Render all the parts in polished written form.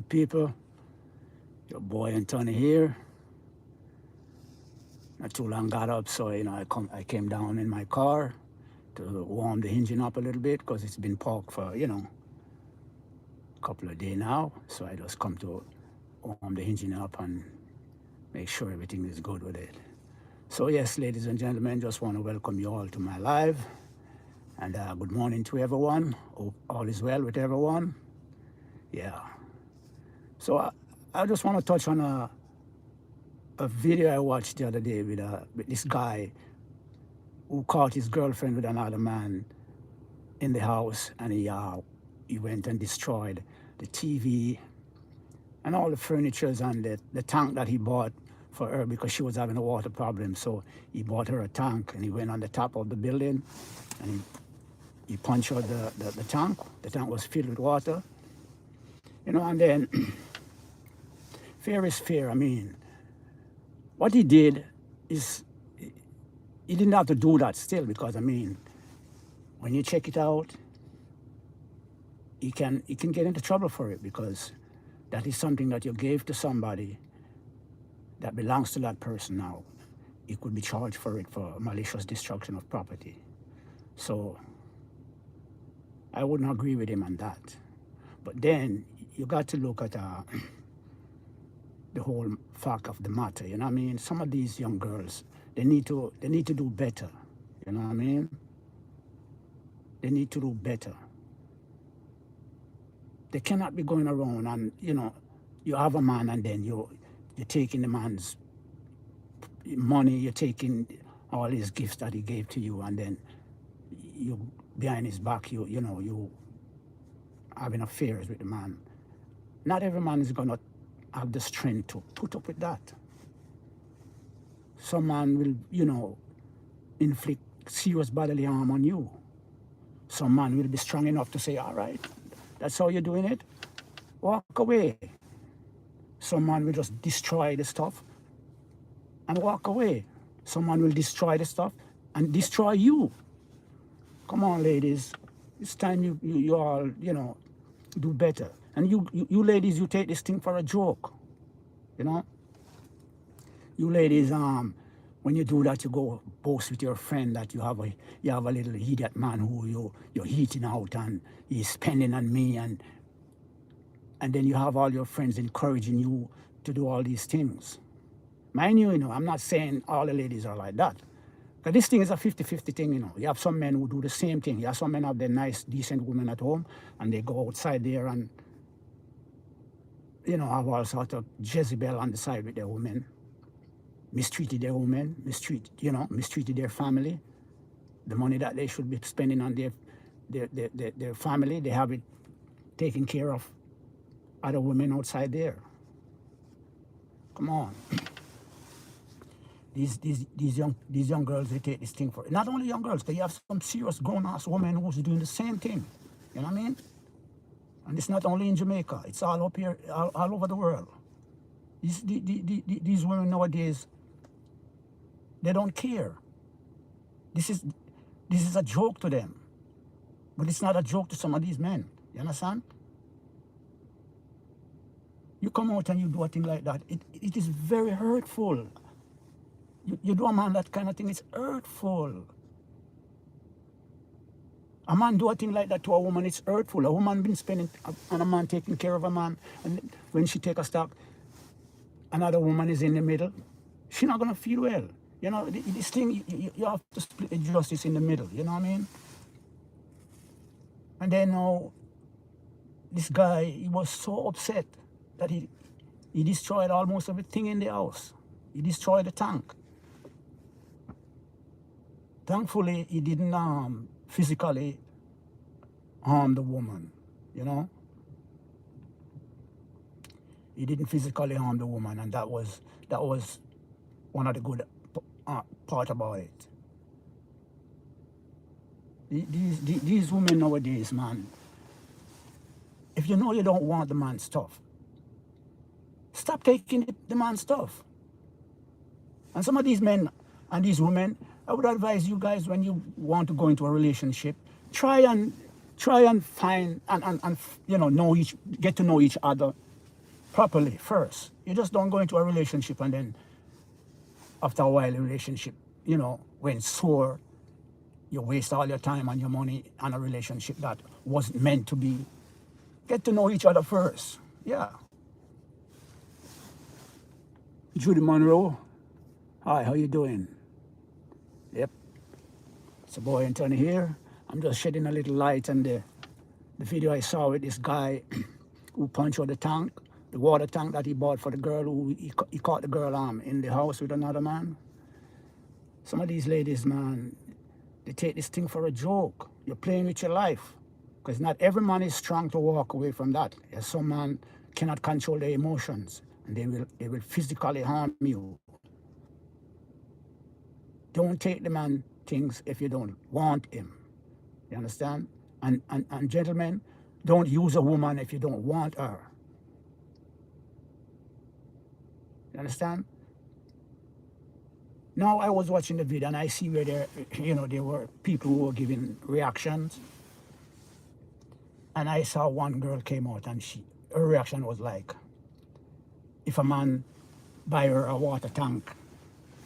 People, your boy Anthony here. Not too long got up, so I came down in my car to warm the engine up a little bit because it's been parked for a couple of days now. So I just come to warm the engine up and make sure everything is good with it. So yes, ladies and gentlemen, just want to welcome you all to my live and good morning to everyone. Hope all is well with everyone. Yeah. So I just want to touch on a video I watched the other day with this guy who caught his girlfriend with another man in the house, and he went and destroyed the TV and all the furnitures and the tank that he bought for her because she was having a water problem. So he bought her a tank, and he went on the top of the building and he punched out the tank. The tank was filled with water, and then fear is fear. I mean, what he did is he didn't have to do that still because, I mean, when you check it out, he can get into trouble for it because that is something that you gave to somebody that belongs to that person now. He could be charged for it for malicious destruction of property. So I wouldn't agree with him on that. But then you got to look at the whole fact of the matter. You know what I mean? Some of these young girls, they need to do better. You know what I mean? They need to do better. They cannot be going around and you have a man and then you're taking the man's money, you're taking all his gifts that he gave to you, and then you behind his back you having affairs with the man. Not every man is gonna have the strength to put up with that. Some man will, inflict serious bodily harm on you. Some man will be strong enough to say, all right, that's how you're doing it, walk away. Some man will just destroy the stuff and walk away. Some man will destroy the stuff and destroy you. Come on, ladies. It's time you all, do better. And you ladies, you take this thing for a joke. You ladies, when you do that, you go boast with your friend that you have a little idiot man who you're eating out and he's spending on me, and then you have all your friends encouraging you to do all these things. Mind you, I'm not saying all the ladies are like that. But this thing is a 50-50 thing. You have some men who do the same thing. You have some men have their nice, decent women at home, and they go outside there and, have all sorts of Jezebel on the side with their women, mistreated their women, mistreated their family. The money that they should be spending on their family, they have it taken care of other women outside there. Come on. These young girls, they take this thing for it. Not only young girls, but you have some serious grown-ass women who's doing the same thing. You know what I mean? And it's not only in Jamaica. It's all up here, all over the world. These women nowadays, they don't care. This is a joke to them. But it's not a joke to some of these men. You understand? You come out and you do a thing like that. It is very hurtful. You do a man that kind of thing, it's hurtful. A man do a thing like that to a woman, it's hurtful. A woman been spending on a man taking care of a man, and when she take a stock, another woman is in the middle, she not gonna feel well. This thing, you have to split the justice in the middle, you know what I mean? And then now, this guy, he was so upset that he destroyed almost everything in the house. He destroyed the tank. Thankfully, he didn't physically harm the woman, He didn't physically harm the woman, and that was one of the good part about it. These women nowadays, man, if you know you don't want the man's stuff, stop taking the man's stuff. And some of these men and these women, I would advise you guys, when you want to go into a relationship, try and find and get to know each other properly first. You just don't go into a relationship and then after a while the relationship, when sore, you waste all your time and your money on a relationship that wasn't meant to be. Get to know each other first. Yeah. Judy Monroe. Hi, how you doing? Yep. It's a boy Anthony here. I'm just shedding a little light on the video I saw with this guy who punched out the tank, the water tank that he bought for the girl who he caught the girl in the house with another man. Some of these ladies, man, they take this thing for a joke. You're playing with your life. Because not every man is strong to walk away from that. Some man cannot control their emotions and they will physically harm you. Don't take the man things if you don't want him. You understand? And gentlemen, don't use a woman if you don't want her. You understand? Now I was watching the video and I see where there were people who were giving reactions. And I saw one girl came out and her reaction was like, if a man buy her a water tank,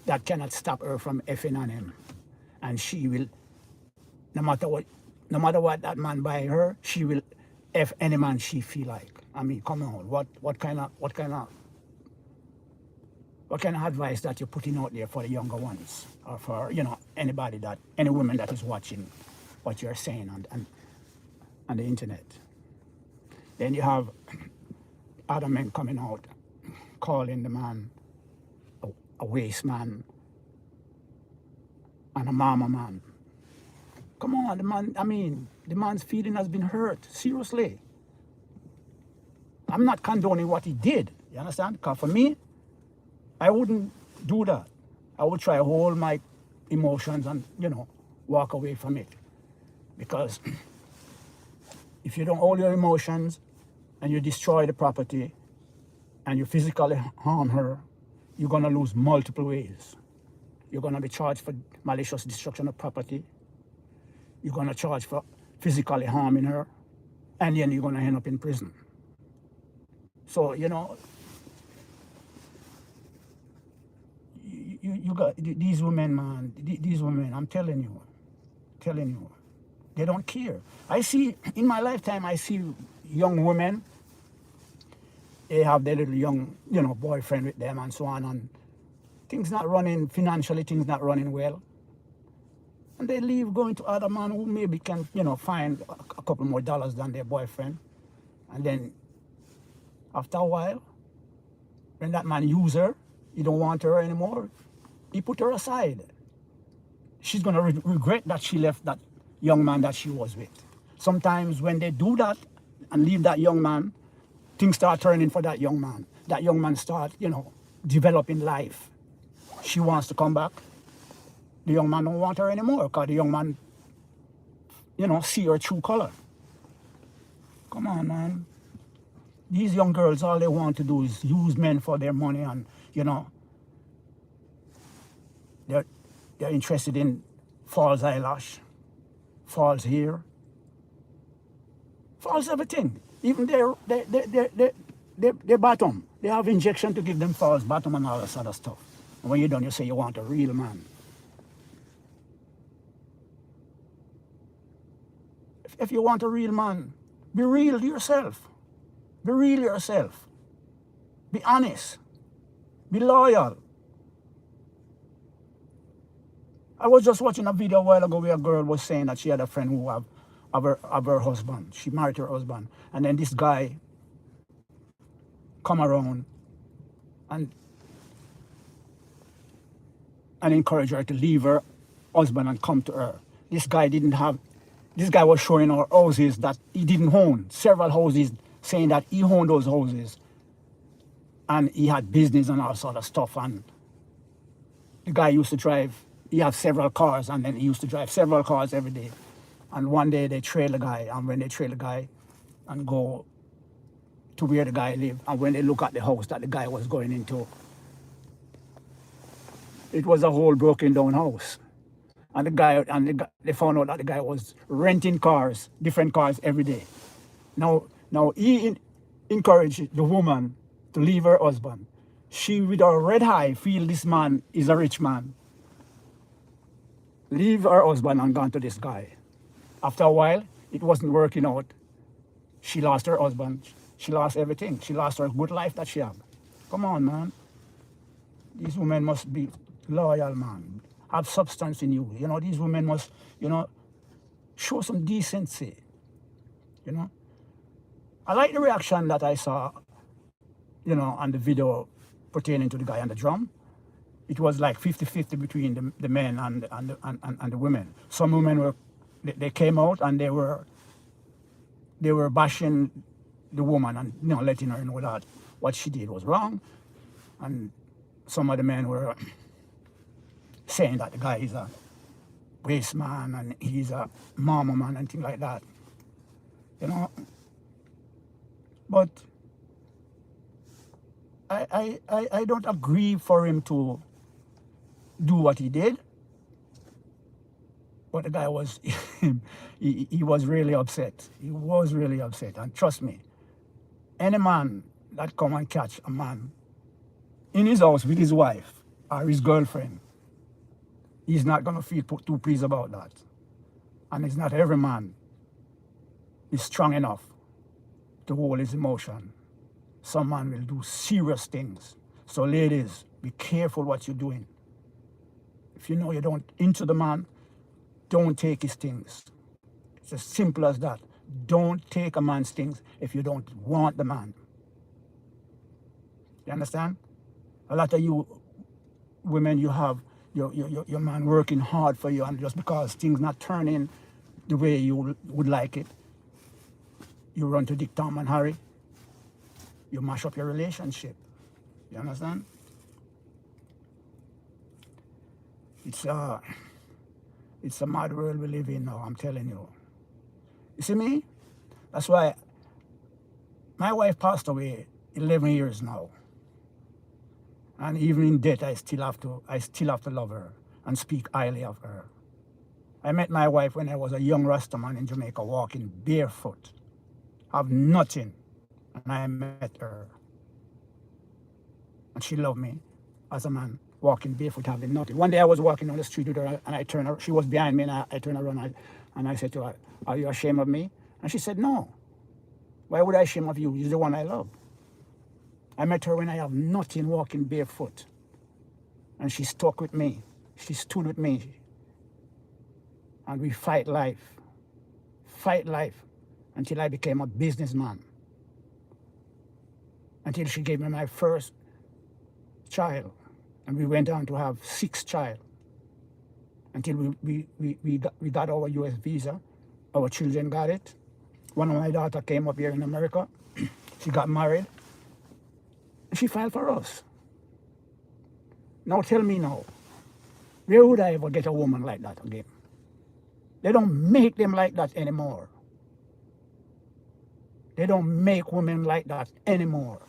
that cannot stop her from effing on him. And she will, no matter what that man buy her, she will F any man she feel like. I mean, come on, what kind of advice that you're putting out there for the younger ones, or for any woman that is watching what you're saying on the internet? Then you have other men coming out calling the man a waste man and a mama man. Come on, the man's feeling has been hurt, seriously. I'm not condoning what he did, you understand? Because for me, I wouldn't do that. I would try to hold my emotions and, walk away from it. Because if you don't hold your emotions and you destroy the property and you physically harm her, you're going to lose multiple ways. You're going to be charged for malicious destruction of property. You're going to charge for physically harming her. And then you're going to end up in prison. So, you got these women, man. These women, I'm telling you, they don't care. I see, in my lifetime, I see young women, they have their little young, boyfriend with them and so on, and things not running, financially, things not running well. And they leave going to other men who maybe can, find a couple more dollars than their boyfriend. And then, after a while, when that man use her, he don't want her anymore, he put her aside. She's going to regret that she left that young man that she was with. Sometimes when they do that and leave that young man, things start turning for that young man. That young man start, developing life. She wants to come back. The young man don't want her anymore because the young man, see her true color. Come on, man. These young girls, all they want to do is use men for their money and, they're interested in false eyelash, false hair, false everything. Even their bottom. They have injection to give them false bottom and all this other stuff. And when you're done, you say you want a real man. If you want a real man, be real to yourself. Be real yourself. Be honest. Be loyal. I was just watching a video a while ago where a girl was saying that she had a friend who have her husband. She married her husband. And then this guy come around and encourage her to leave her husband and come to her. This guy was showing her houses that he didn't own. Several houses, saying that he owned those houses. And he had business and all sort of stuff. And the guy used to drive, he had several cars, and then he used to drive several cars every day. And one day they trail the guy, and when they trail the guy and go to where the guy lived, and when they look at the house that the guy was going into, it was a whole broken down house. And they found out that the guy was renting cars, different cars every day. Now he encouraged the woman to leave her husband. She, with her red eye, feel this man is a rich man. Leave her husband and gone to this guy. After a while, it wasn't working out. She lost her husband. She lost everything. She lost her good life that she had. Come on, man. These women must be loyal, man. Have substance in you. You know, these women must, you know, show some decency. You know. I like the reaction that I saw, you know, on the video pertaining to the guy on the drum. It was like 50-50 between the men and the women. Some women were, they came out and they were bashing the woman and, you know, letting her know that what she did was wrong. And some of the men were saying that the guy is a waste man and he's a mama man and things like that. You know. But I don't agree for him to do what he did. But the guy was, he was really upset. He was really upset. And trust me, any man that come and catch a man in his house with his wife or his girlfriend, he's not going to feel too pleased about that. And it's not every man is strong enough to hold his emotion. Some man will do serious things. So ladies, be careful what you're doing. If you know you don't into the man, don't take his things. It's as simple as that. Don't take a man's things if you don't want the man. You understand? A lot of you women, you have your man working hard for you, and just because things not turning the way you would like it, you run to Dick, Tom, and Harry. You mash up your relationship. You understand? It's a mad world we live in now, I'm telling you. You see me? That's why my wife passed away 11 years now. And even in death, I still have to love her and speak highly of her. I met my wife when I was a young Rastaman in Jamaica, walking barefoot, have nothing, and I met her. And she loved me as a man, walking barefoot, having nothing. One day I was walking on the street with her, and I turned her, she was behind me, and I turned around, and I said to her, "Are you ashamed of me?" And she said, "No. Why would I shame of you? You're the one I love." I met her when I have nothing, walking barefoot. And she stuck with me. She stood with me. And we fight life until I became a businessman. Until she gave me my first child. And we went on to have 6 children. Until we got our US visa. Our children got it. One of my daughters came up here in America. She got married. She filed for us. Now tell me now, where would I ever get a woman like that again? They don't make them like that anymore. They don't make women like that anymore.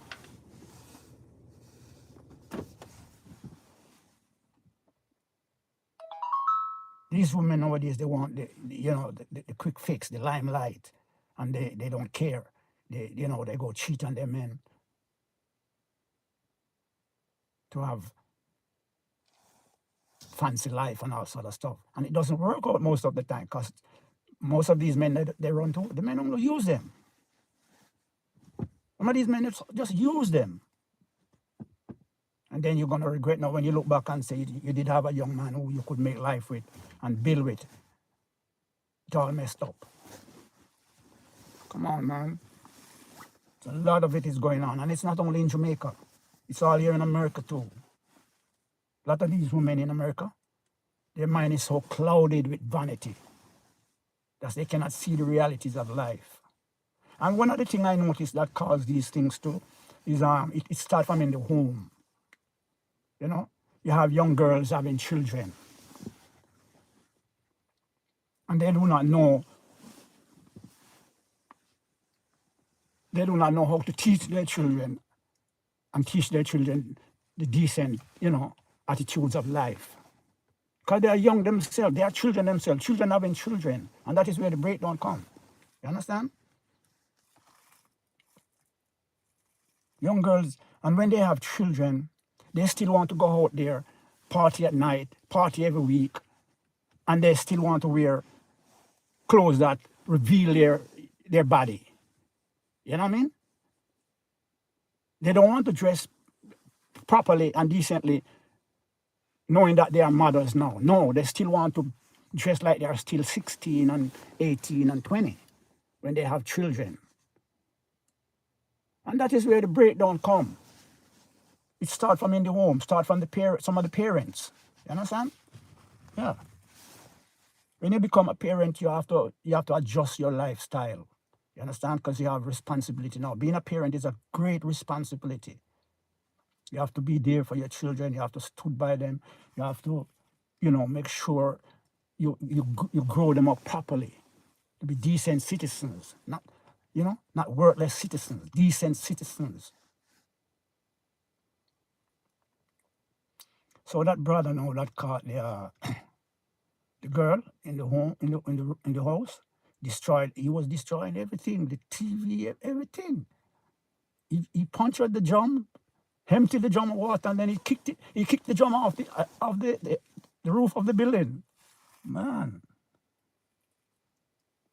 These women nowadays, they want the quick fix, the limelight, and they don't care. They go cheat on their men to have fancy life and all sort of stuff. And it doesn't work out most of the time, because most of these men they run to, the men only use them. Some of these men just use them. And then you're going to regret now when you look back and say you did have a young man who you could make life with and build with. It's all messed up. Come on, man. A lot of it is going on. And it's not only in Jamaica. It's all here in America too. A lot of these women in America, their mind is so clouded with vanity that they cannot see the realities of life. And one of the things I noticed that causes these things too is it starts from in the home. You know, you have young girls having children, and they do not know how to teach their children and teach their children the decent, attitudes of life. Because they are young themselves, they are children themselves, children having children, and that is where the breakdown comes. You understand? Young girls, and when they have children, they still want to go out there, party at night, party every week, and they still want to wear clothes that reveal their body. You know what I mean? They don't want to dress properly and decently, knowing that they are mothers now. No, they still want to dress like they are still 16 and 18 and 20 when they have children. And that is where the breakdown come. It starts from in the home, start from some of the parents. You understand? Yeah. When you become a parent, you have to adjust your lifestyle. You understand? Because you have responsibility now. Being a parent is a great responsibility. You have to be there for your children. You have to stood by them. You have to, make sure you grow them up properly to be decent citizens, not worthless citizens, decent citizens. So that brother now that caught the girl in the home in the house, destroyed. He was destroying everything, the TV, everything. He punctured the drum, emptied the drum of water, and then he kicked it. He kicked the drum off the roof of the building. Man,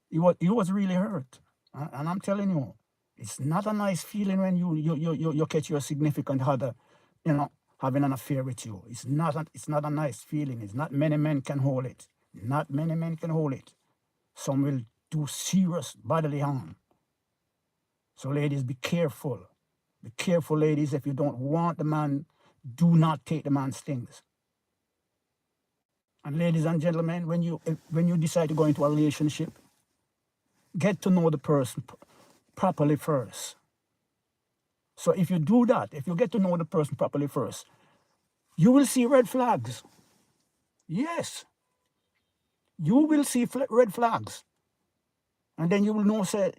he was really hurt, and I'm telling you, it's not a nice feeling when you catch your significant other, having an affair with you. It's not a nice feeling. It's not many men can hold it. Not many men can hold it. Some will do serious bodily harm. So ladies, be careful. Be careful, ladies. If you don't want the man, do not take the man's things. And ladies and gentlemen, when you decide to go into a relationship, get to know the person properly first. So if you do that, if you get to know the person properly first, you will see red flags. Yes. You will see red flags. And then you will know say,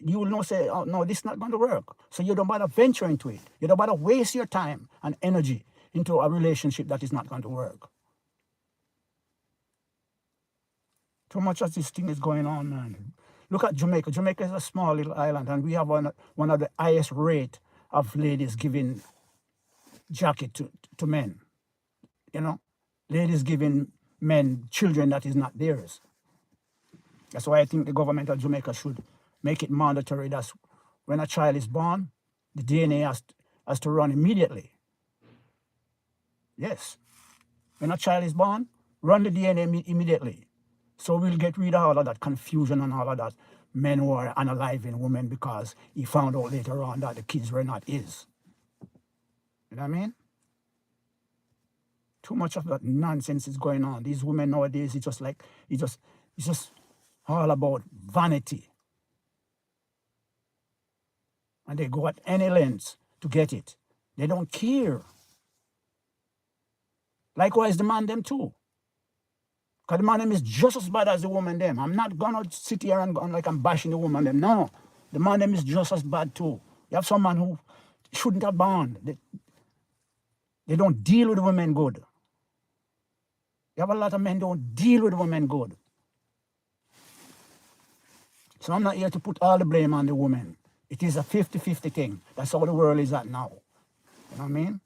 oh no, this is not going to work. So you don't bother venture into it. You don't bother waste your time and energy into a relationship that is not going to work. Too much of this thing is going on, man. Look at Jamaica. Jamaica is a small little island, and we have one of the highest rate of ladies giving jacket to men. Ladies giving men children that is not theirs. That's why I think the government of Jamaica should make it mandatory that when a child is born, the DNA has to run immediately. Yes. When a child is born, run the DNA immediately. So we'll get rid of all of that confusion and all of that men who are unaliving women because he found out later on that the kids were not his. You know what I mean? Too much of that nonsense is going on. These women nowadays, it's just all about vanity. And they go at any lengths to get it. They don't care. Likewise, the man them too. Because the man them is just as bad as the woman them. I'm not gonna sit here and go like I'm bashing the woman them. No. The man them is just as bad too. You have some man who shouldn't have born. They don't deal with the women good. You have a lot of men who don't deal with the women good. So I'm not here to put all the blame on the woman. It is a 50-50 thing. That's how the world is at now. You know what I mean?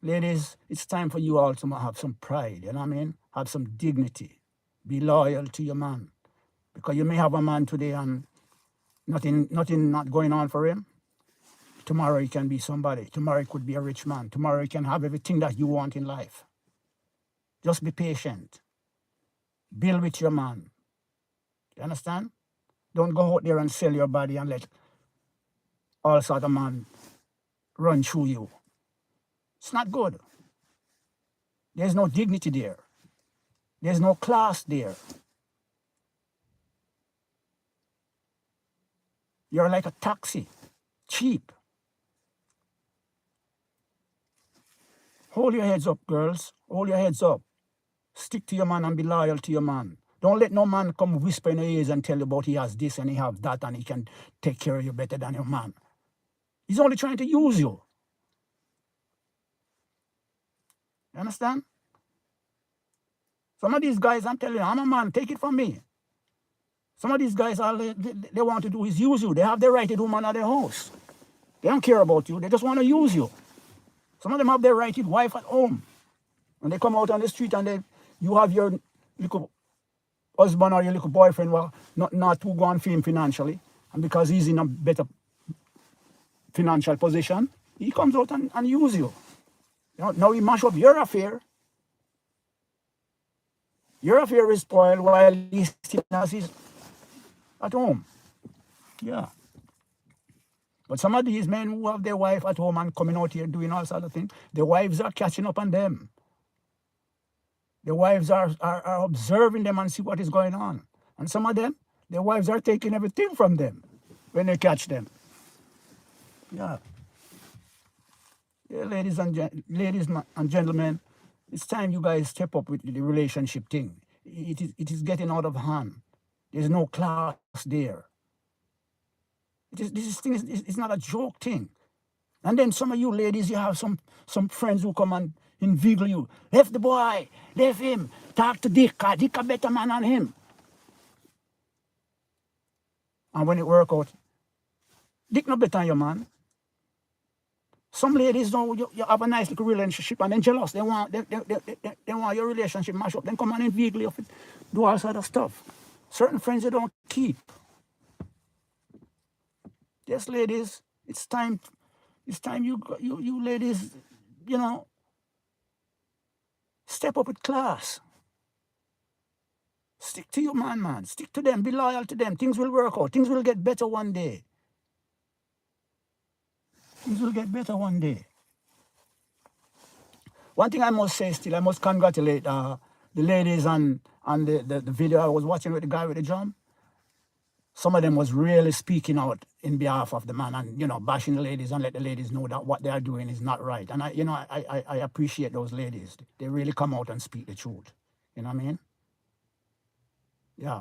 Ladies, it's time for you all to have some pride. You know what I mean? Have some dignity. Be loyal to your man. Because you may have a man today and nothing not going on for him. Tomorrow he can be somebody. Tomorrow he could be a rich man. Tomorrow he can have everything that you want in life. Just be patient. Build with your man. You understand? Don't go out there and sell your body and let all sort of man run through you. It's not good. There's no dignity there. There's no class there. You're like a taxi, cheap. Hold your heads up, girls. Hold your heads up. Stick to your man and be loyal to your man. Don't let no man come whisper in your ears and tell you about he has this and he has that and he can take care of you better than your man. He's only trying to use you. You understand? Some of these guys, I'm telling you, I'm a man, take it from me. Some of these guys, all they want to do is use you. They have the righted woman at their house. They don't care about you. They just want to use you. Some of them have their righted wife at home. And they come out on the street and you have your little husband or your little boyfriend, well, not too gone for him financially. And because he's in a better financial position, he comes out and use you. Now he mash up your affair. Your affair is spoiled while he still has his at home. Yeah. But some of these men who have their wife at home and coming out here doing all sorts of things, their wives are catching up on them. Their wives are observing them and see what is going on. And some of them, their wives are taking everything from them when they catch them. Yeah. Yeah, ladies and gentlemen, it's time you guys step up with the relationship thing. It is getting out of hand. There's no class there. This thing is not a joke thing. And then some of you ladies, you have some friends who come and inveigle you. Left the boy, left him, talk to Dick, because Dick a better man than him. And when it work out, Dick no better than your man. Some ladies know you have a nice little relationship and then jealous. They want your relationship mash up. Then come and inveigle you, do all sort of stuff. Certain friends they don't keep. Yes, ladies, it's time you ladies, step up with class. Stick to your man. Stick to them. Be loyal to them. Things will work out. Things will get better one day. Things will get better one day. One thing I must say still, I must congratulate the ladies on the video I was watching with the guy with the drum. Some of them was really speaking out in behalf of the man and, bashing the ladies and let the ladies know that what they are doing is not right. And I appreciate those ladies. They really come out and speak the truth. You know what I mean? Yeah.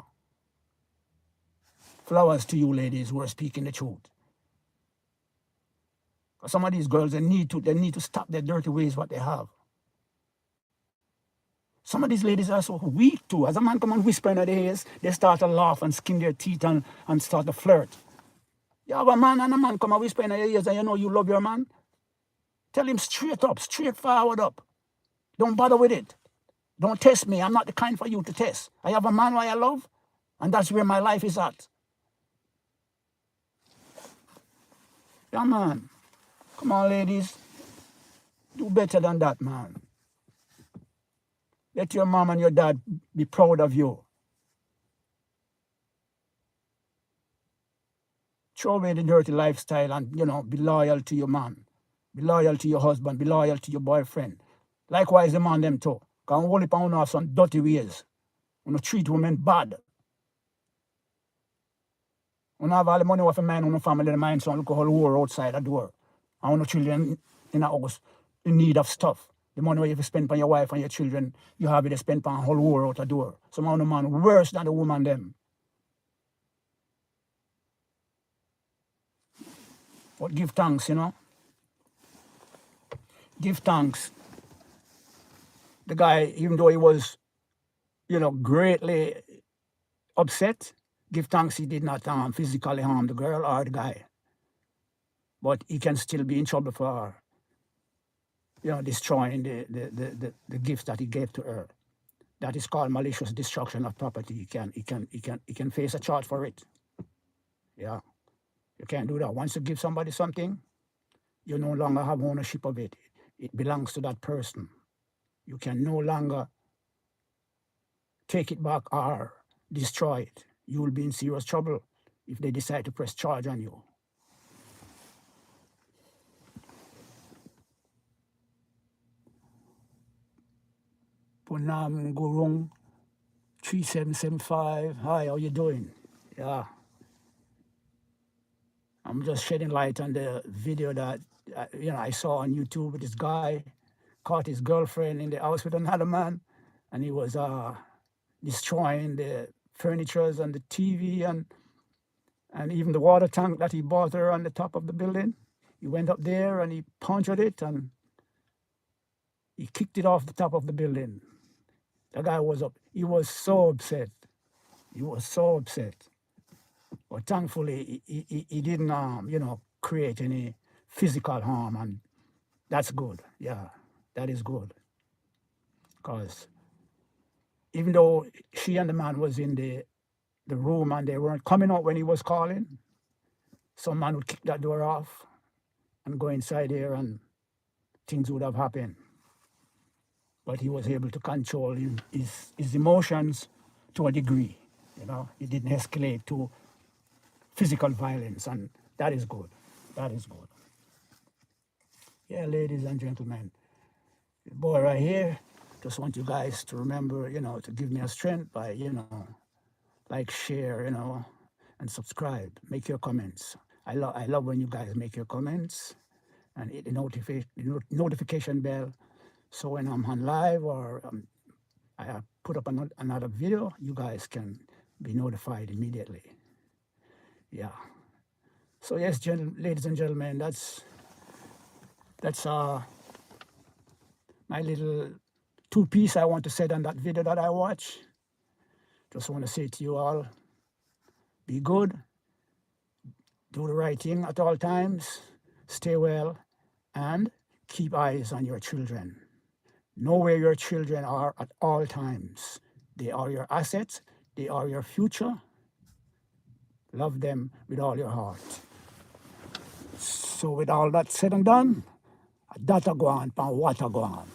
Flowers to you ladies who are speaking the truth. Some of these girls, they need to stop their dirty ways what they have. Some of these ladies are so weak too. As a man come and whisper in their ears, they start to laugh and skin their teeth and start to flirt. You have a man and a man come and whisper in their ears and you know you love your man. Tell him straight up, straightforward up. Don't bother with it. Don't test me. I'm not the kind for you to test. I have a man who I love, and that's where my life is at. Yeah, man. Come on, ladies. Do better than that, man. Let your mom and your dad be proud of you. Throw away the dirty lifestyle and, be loyal to your man. Be loyal to your husband. Be loyal to your boyfriend. Likewise, the man them too. Because only pound have some dirty ways. You treat women bad. You have all the money of a man in the family, the mind son look a whole war outside the door. And children in the house in need of stuff. The money you have to spend on your wife and your children, you have it to spend on a whole war out the door. Some of the man worse than the woman them. But give thanks, Give thanks. The guy, even though he was, greatly upset, give thanks he did not physically harm the girl or the guy. But he can still be in trouble for, destroying the gift that he gave to her. That is called malicious destruction of property. He can face a charge for it. Yeah. You can't do that. Once you give somebody something, you no longer have ownership of it. It belongs to that person. You can no longer take it back or destroy it. You will be in serious trouble if they decide to press charge on you. Punam Gurung 3775. Hi, how you doing? Yeah. I'm just shedding light on the video that I saw on YouTube with this guy caught his girlfriend in the house with another man, and he was destroying the furnitures and the TV and even the water tank that he bought her on the top of the building. He went up there and he punctured it and he kicked it off the top of the building. The guy was up. He was so upset. He was so upset. But thankfully, he didn't, create any physical harm, and that's good. Yeah, that is good. Because even though she and the man was in the room and they weren't coming out when he was calling, some man would kick that door off and go inside there, and things would have happened. But he was able to control his emotions to a degree. It didn't escalate to physical violence, and that is good. That is good. Yeah, ladies and gentlemen, the boy right here, just want you guys to remember, to give me a strength by, like, share, and subscribe. Make your comments. I love when you guys make your comments and hit the notification bell. So when I'm on live or I put up another video, you guys can be notified immediately. Yeah. So yes, ladies and gentlemen, that's my little two-piece I want to say on that video that I watched. Just want to say to you all, be good, do the right thing at all times, stay well, and keep eyes on your children. Know where your children are at all times. They are your assets. They are your future. Love them with all your heart. So with all that said and done, that a go on, and what a go on.